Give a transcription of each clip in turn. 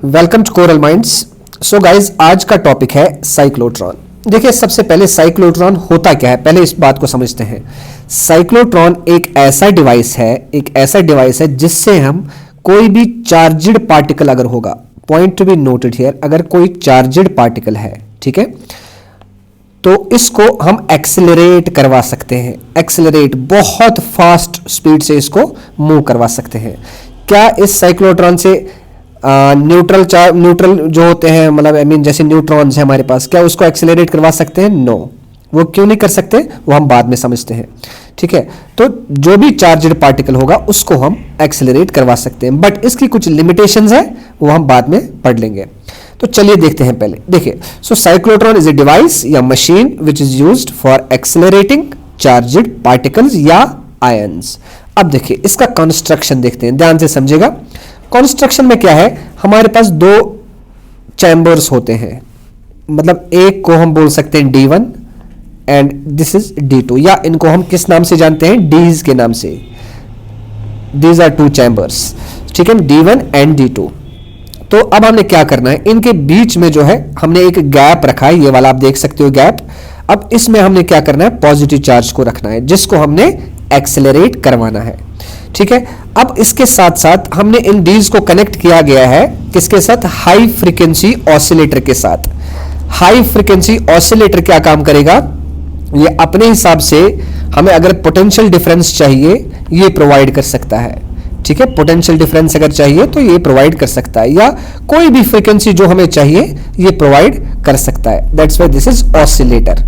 Welcome to coral minds. So guys, आज का topic है साइक्लोट्रॉन। देखिए, सबसे पहले साइक्लोट्रॉन होता क्या है, पहले इस बात को समझते हैं। साइक्लोट्रॉन एक ऐसा डिवाइस है जिससे हम कोई भी चार्जड पार्टिकल अगर होगा, point to be noted here, अगर कोई चार्जड पार्टिकल है, ठीक है, तो इसको हम एक्सेलरेट करवा सकते हैं। एक्सेलरेट, बहुत फास्ट स्पीड से इसको मूव करवा सकते हैं। क्या इस साइक्लोट्रॉन से न्यूट्रल जो होते हैं, मतलब जैसे न्यूट्रॉन्स है हमारे पास, क्या उसको एक्सेलरेट करवा सकते हैं? नो। वो क्यों नहीं कर सकते, वो हम बाद में समझते हैं, ठीक है। तो जो भी चार्जड पार्टिकल होगा उसको हम एक्सेलरेट करवा सकते हैं, बट इसकी कुछ लिमिटेशंस है, वो हम बाद में पढ़ लेंगे। तो चलिए देखते हैं पहले। देखिए, सो साइक्लोट्रॉन इज ए डिवाइस या machine which is used for accelerating charged particles या आयंस। अब देखिए इसका कंस्ट्रक्शन देखते हैं, ध्यान से समझिएगा। कंस्ट्रक्शन में क्या है, हमारे पास दो चैम्बर्स होते हैं, मतलब एक को हम बोल सकते हैं D1 and this is D2, या इनको हम किस नाम से जानते हैं? डीज के नाम से। दीज आर टू चैम्बर्स, ठीक है, D1 एंड D2। तो अब हमने क्या करना है, इनके बीच में जो है हमने एक गैप रखा है, ये वाला आप देख सकते हो गैप। अब इसमें हमने क्या करना है, पॉजिटिव चार्ज को रखना है, जिसको हमने एक्सेलरेट करवाना है, ठीक है। अब इसके साथ साथ हमने इन डीज को कनेक्ट किया गया है किसके साथ? हाई फ्रीक्वेंसी ऑसिलेटर के साथ। हाई फ्रीक्वेंसी ऑसिलेटर क्या काम करेगा, ये अपने हिसाब से हमें अगर पोटेंशियल डिफरेंस चाहिए ये प्रोवाइड कर सकता है, ठीक है। पोटेंशियल डिफरेंस अगर चाहिए तो ये प्रोवाइड कर सकता है, या कोई भी फ्रीक्वेंसी जो हमें चाहिए ये प्रोवाइड कर सकता है। That's why this is oscillator.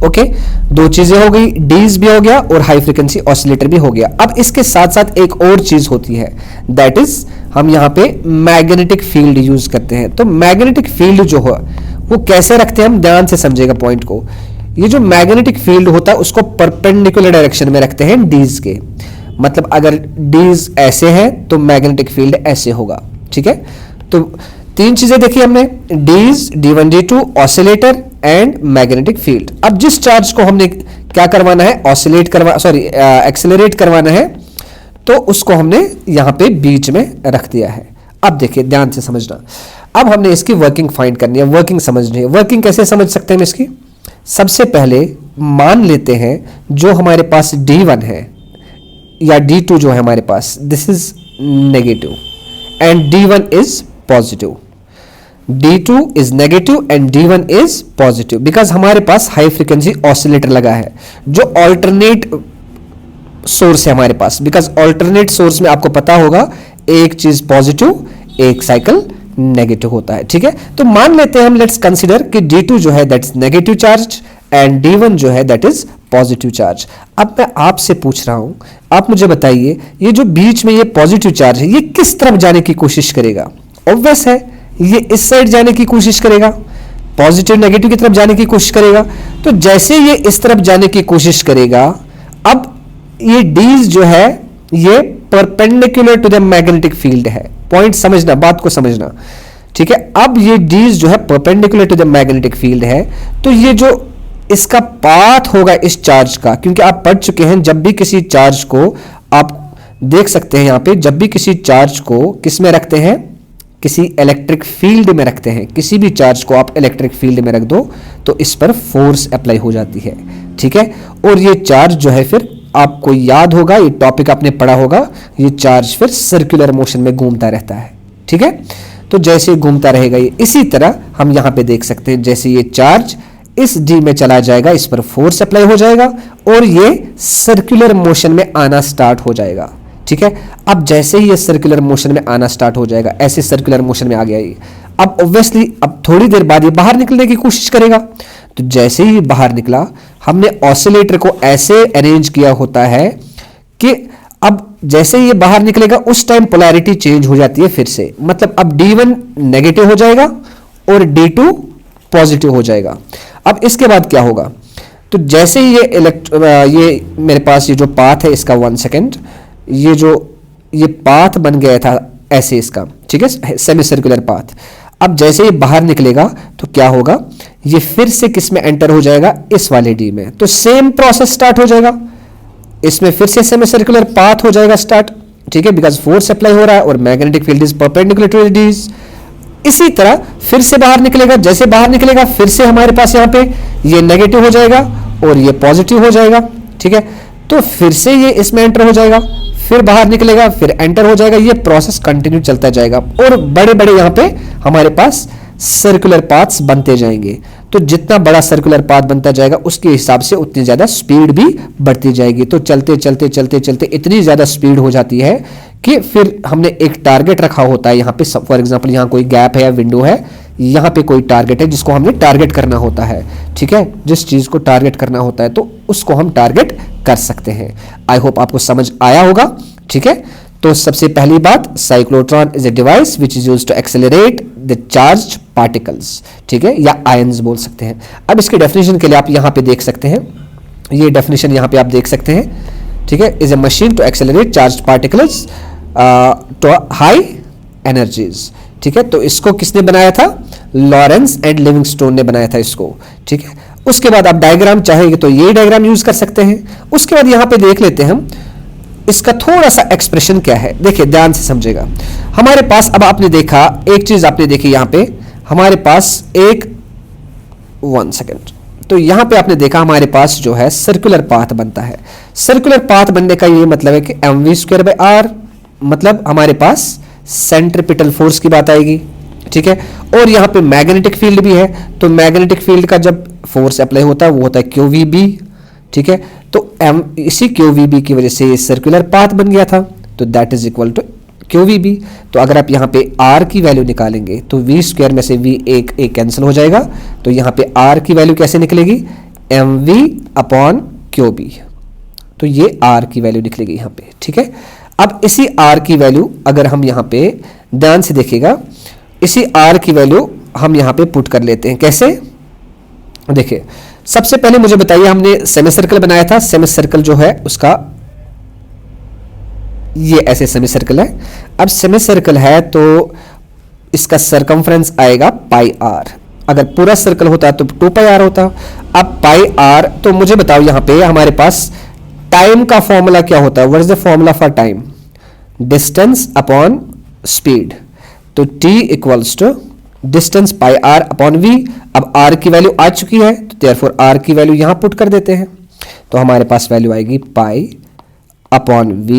Okay, दो चीजें हो गई, डीज भी हो गया और हाई फ्रीक्वेंसी ऑसिलेटर भी हो गया। अब इसके साथ साथ एक और चीज होती है, दैट इज हम यहां पे मैग्नेटिक फील्ड यूज करते हैं। तो मैग्नेटिक फील्ड जो है वो कैसे रखते हैं, हम ध्यान से समझेगा पॉइंट को। ये जो मैग्नेटिक फील्ड होता है उसको परपेंडिकुलर डायरेक्शन में रखते हैं डीज के, मतलब अगर डीज ऐसे है तो मैग्नेटिक फील्ड ऐसे होगा, ठीक है। तो तीन चीजें देखी हमने, डीज, D1 D2, oscillator and magnetic field. अब जिस चार्ज को हमने क्या करवाना है, एक्सेलरेट करवाना है, तो उसको हमने यहां पे बीच में रख दिया है। अब देखिए ध्यान से समझना, अब हमने इसकी वर्किंग फाइंड करनी है, वर्किंग समझनी है। वर्किंग कैसे समझ सकते हैं इसकी? सबसे पहले मान लेते हैं जो हमारे पास D1 है या D2 जो है हमारे पास, this is negative and D1 is positive. D2 is negative and D1 is positive, because हमारे पास हाई फ्रीक्वेंसी ऑसिलेटर लगा है जो ऑल्टरनेट सोर्स है हमारे पास। बिकॉज ऑल्टरनेट सोर्स में आपको पता होगा एक चीज पॉजिटिव, एक साइकिल नेगेटिव होता है, ठीक है। तो मान लेते हैं हम, लेट्स कंसीडर कि D2 जो है that is negative charge and D1 जो है दैट इज पॉजिटिव चार्ज। अब मैं आपसे पूछ रहा हूं, आप मुझे बताइए, ये जो बीच में ये पॉजिटिव चार्ज है ये किस तरफ जाने की कोशिश करेगा? ऑब्वियस है, ये इस साइड जाने की कोशिश करेगा, पॉजिटिव नेगेटिव की तरफ जाने की कोशिश करेगा। तो जैसे ये इस तरफ जाने की कोशिश करेगा, अब ये डीज जो है ये perpendicular to the magnetic field है। पॉइंट समझना, बात को समझना, ठीक है। अब ये डीज जो है perpendicular to the magnetic field है, तो ये जो इसका पाथ होगा इस चार्ज का, क्योंकि आप पढ़ चुके हैं, जब भी किसी चार्ज को आप देख सकते हैं यहां पे, जब भी किसी चार्ज को किस में रखते हैं, किसी इलेक्ट्रिक फील्ड में रखते हैं, किसी भी चार्ज को आप इलेक्ट्रिक फील्ड में रख दो तो इस पर फोर्स अप्लाई हो जाती है, ठीक है। और ये चार्ज जो है, फिर आपको याद होगा, ये टॉपिक आपने पढ़ा होगा, ये चार्ज फिर सर्कुलर मोशन में घूमता रहता है, ठीक है। तो जैसे घूमता रहेगा ये, इसी तरह हम यहां पे देख सकते हैं, जैसे ये चार्ज इस डी में चला जाएगा, इस पर फोर्स अप्लाई हो जाएगा और ये सर्कुलर मोशन में आना स्टार्ट हो जाएगा, ठीक है। अब जैसे ही ये सर्कुलर मोशन में आना स्टार्ट हो जाएगा, ऐसे सर्कुलर मोशन में आ गया ये, अब ऑब्वियसली अब थोड़ी देर बाद ये बाहर निकलने की कोशिश करेगा। तो जैसे ही बाहर निकला, हमने ऑसिलेटर को ऐसे अरेंज किया होता है कि अब जैसे ही ये बाहर निकलेगा उस टाइम पोलैरिटी चेंज हो जाती है फिर से, मतलब अब D1 नेगेटिव हो जाएगा और D2 पॉजिटिव हो जाएगा। अब इसके बाद क्या होगा, तो जैसे ही ये मेरे पास ये जो पाथ है इसका, 1 सेकेंड, ये पाथ बन गया था ऐसे इसका, ठीक है, सेमी सर्कुलर पाथ। अब जैसे ये बाहर निकलेगा तो क्या होगा, ये फिर से किस में एंटर हो जाएगा, इस वाले डी में। तो सेम प्रोसेस स्टार्ट हो जाएगा, इसमें फिर से सेमी सर्कुलर पाथ हो जाएगा स्टार्ट, ठीक है, बिकॉज फोर्स अप्लाई हो रहा है और magnetic field is perpendicular to these. इसी तरह फिर से बाहर निकलेगा, जैसे बाहर निकलेगा फिर से हमारे पास यहाँ पे ये नेगेटिव हो जाएगा और ये पॉजिटिव हो जाएगा, ठीक है। तो फिर से ये इसमें एंटर हो जाएगा, फिर बाहर निकलेगा, फिर एंटर हो जाएगा, ये प्रोसेस कंटिन्यू चलता जाएगा और बड़े बड़े यहाँ पे हमारे पास सर्कुलर पाथ्स बनते जाएंगे। तो जितना बड़ा सर्कुलर पाथ बनता जाएगा उसके हिसाब से उतनी ज़्यादा स्पीड भी बढ़ती जाएगी। तो चलते चलते चलते चलते इतनी ज़्यादा स्पीड हो जाती है कि फिर हमने एक टारगेट रखा होता है यहाँ पे, फॉर एग्जांपल यहाँ कोई गैप है या विंडो है, यहाँ पे कोई टारगेट है जिसको हमने टारगेट करना होता है, ठीक है। जिस चीज़ को टारगेट करना होता है तो उसको हम टारगेट कर सकते हैं। आई होप आपको समझ आया होगा, ठीक है। तो सबसे पहली बात, cyclotron is a device which is used to accelerate the charged particles, ठीक है, या आयंस बोल सकते हैं। अब इसके डेफिनेशन के लिए आप यहाँ पे देख सकते हैं, ये डेफिनेशन यहाँ पे आप देख सकते हैं, ठीक है। Is a machine to accelerate charged particles to high energies, ठीक है। तो इसको किसने बनाया था? लॉरेंस एंड लिविंगस्टोन ने बनाया था इसको, ठीक है। उसके बाद आप डायग्राम चाहेंगे तो ये डायग्राम यूज कर सकते हैं। उसके बाद यहाँ पे देख लेते हैं हम इसका थोड़ा सा एक्सप्रेशन क्या है। देखिए ध्यान से समझेगा, हमारे पास अब आपने देखा एक चीज आपने देखी यहाँ पे हमारे पास एक 1 सेकेंड, तो यहाँ पे आपने देखा हमारे पास जो है सर्कुलर पाथ बनता है। सर्कुलर पाथ बनने का ये मतलब है कि mv²/r, मतलब हमारे पास सेंट्रीपिटल फोर्स की बात आएगी, ठीक है। और यहाँ पे मैग्नेटिक फील्ड भी है, तो मैग्नेटिक फील्ड का जब फोर्स अप्लाई होता है वो होता है QVB, ठीक है। तो इसी QVB की वजह से ये सर्कुलर पाथ बन गया था, तो that is equal to QVB। तो अगर आप यहाँ पे R की वैल्यू निकालेंगे तो V² में से V एक कैंसिल हो जाएगा, तो यहाँ पे R की वैल्यू कैसे निकलेगी? mv/QB, तो ये R की वैल्यू निकलेगी यहाँ पे, ठीक है। अब इसी R की वैल्यू अगर हम यहाँ पे ध्यान से देखिएगा, इसी R की वैल्यू हम यहाँ पे पुट कर लेते हैं। कैसे? देखिए सबसे पहले मुझे बताइए, हमने सेमी सर्कल बनाया था, सेमी सर्कल जो है उसका ये ऐसे सेमी सर्कल है। अब सेमी सर्कल है तो इसका सरकमफ्रेंस आएगा πr, अगर पूरा सर्कल होता तो 2πr होता। अब πr, तो मुझे बताओ यहाँ पे हमारे पास टाइम का फॉर्मूला क्या होता है? What is the formula for time? Distance upon speed, तो t equals to distance πr/v। अब r की वैल्यू आ चुकी है तो देयरफॉर r की वैल्यू यहां पुट कर देते हैं, तो हमारे पास वैल्यू आएगी π/v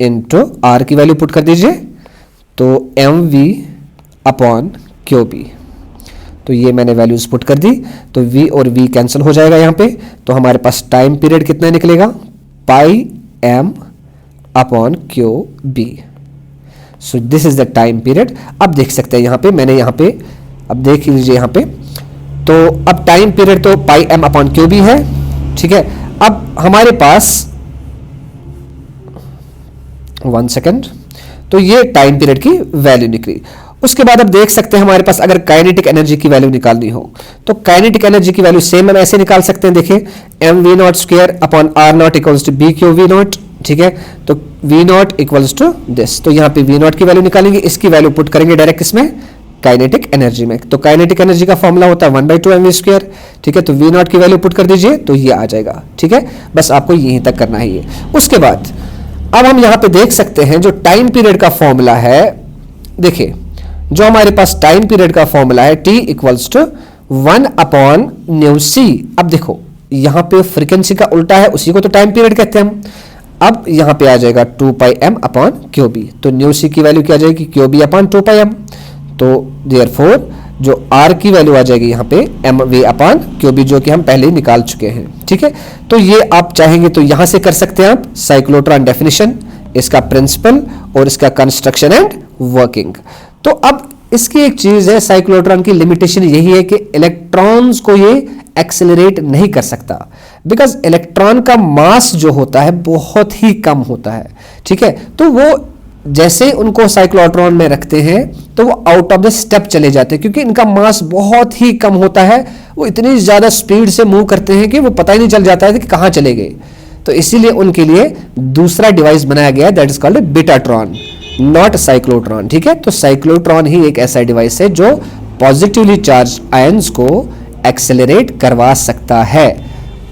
इंटू r की वैल्यू पुट कर दीजिए, तो mv/qb। तो ये मैंने वैल्यूज पुट कर दी, तो v और v कैंसिल हो जाएगा यहाँ पे, तो हमारे पास टाइम पीरियड कितना निकलेगा? πm/qb। So this is the time period. अब देख सकते हैं यहाँ पे, मैंने यहाँ पे, अब देख लीजिए यहाँ पे, तो अब टाइम पीरियड तो πm/qb है, ठीक है। अब हमारे पास 1 सेकेंड, तो ये टाइम पीरियड की वैल्यू निकली। उसके बाद अब देख सकते हैं हमारे पास अगर काइनेटिक एनर्जी की वैल्यू निकालनी हो तो काइनेटिक एनर्जी की वैल्यू सेम हम ऐसे निकाल सकते हैं। देखिए mv0/r0 इक्वल्स टू bqv0, ठीक है। तो v0 इक्वल्स टू दिस, तो यहाँ पे v0 की वैल्यू निकालेंगे, इसकी वैल्यू पुट करेंगे डायरेक्ट इसमें काइनेटिक एनर्जी में। तो काइनेटिक एनर्जी का फॉर्मूला होता है 1/2 mv², ठीक है। तो v0 की वैल्यू पुट कर दीजिए तो ये आ जाएगा, ठीक है। बस आपको यहीं तक करना है ये। उसके बाद अब हम यहाँ पे देख सकते हैं जो टाइम पीरियड का फॉर्मूला है, देखिए जो हमारे पास टाइम पीरियड का फॉर्मूला है t इक्वल्स टू 1/νc। अब देखो यहाँ पे फ्रीक्वेंसी का उल्टा है, उसी को तो टाइम पीरियड कहते हैं हम। अब यहाँ पे आ जाएगा 2πm/qb, तो न्यूसी की वैल्यू क्या आ जाएगी? qb/2πm। तो देयरफॉर जो r की वैल्यू आ जाएगी यहाँ पे mv/qb, जो कि हम पहले ही निकाल चुके हैं, ठीक है। तो ये आप चाहेंगे तो यहाँ से कर सकते हैं आप साइक्लोट्रॉन डेफिनेशन, इसका प्रिंसिपल और इसका कंस्ट्रक्शन एंड वर्किंग। तो अब इसकी एक चीज है, साइक्लोट्रॉन की लिमिटेशन यही है कि इलेक्ट्रॉन्स को ये एक्सेलरेट नहीं कर सकता, बिकॉज इलेक्ट्रॉन का मास जो होता है बहुत ही कम होता है, ठीक है। तो वो जैसे उनको साइक्लोट्रॉन में रखते हैं तो वो आउट ऑफ द स्टेप चले जाते हैं, क्योंकि इनका मास बहुत ही कम होता है। वो इतनी ज्यादा स्पीड से मूव करते हैं कि वो पता ही नहीं चल जाता है कि कहाँ चले गए। तो इसीलिए उनके लिए दूसरा डिवाइस बनाया गया है, that is called betatron, not cyclotron, ठीक है। तो साइक्लोट्रॉन ही एक ऐसा डिवाइस है जो पॉजिटिवली चार्ज आयंस को एक्सेलरेट करवा सकता है,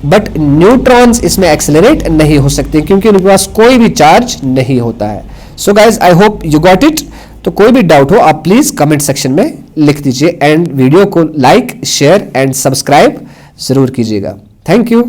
बट न्यूट्रॉन्स इसमें एक्सेलरेट नहीं हो सकते क्योंकि उनके पास कोई भी चार्ज नहीं होता है। So guys I hope you got it. तो कोई भी डाउट हो आप प्लीज़ कमेंट सेक्शन में लिख दीजिए, एंड वीडियो को लाइक, शेयर एंड सब्सक्राइब ज़रूर कीजिएगा। Thank you.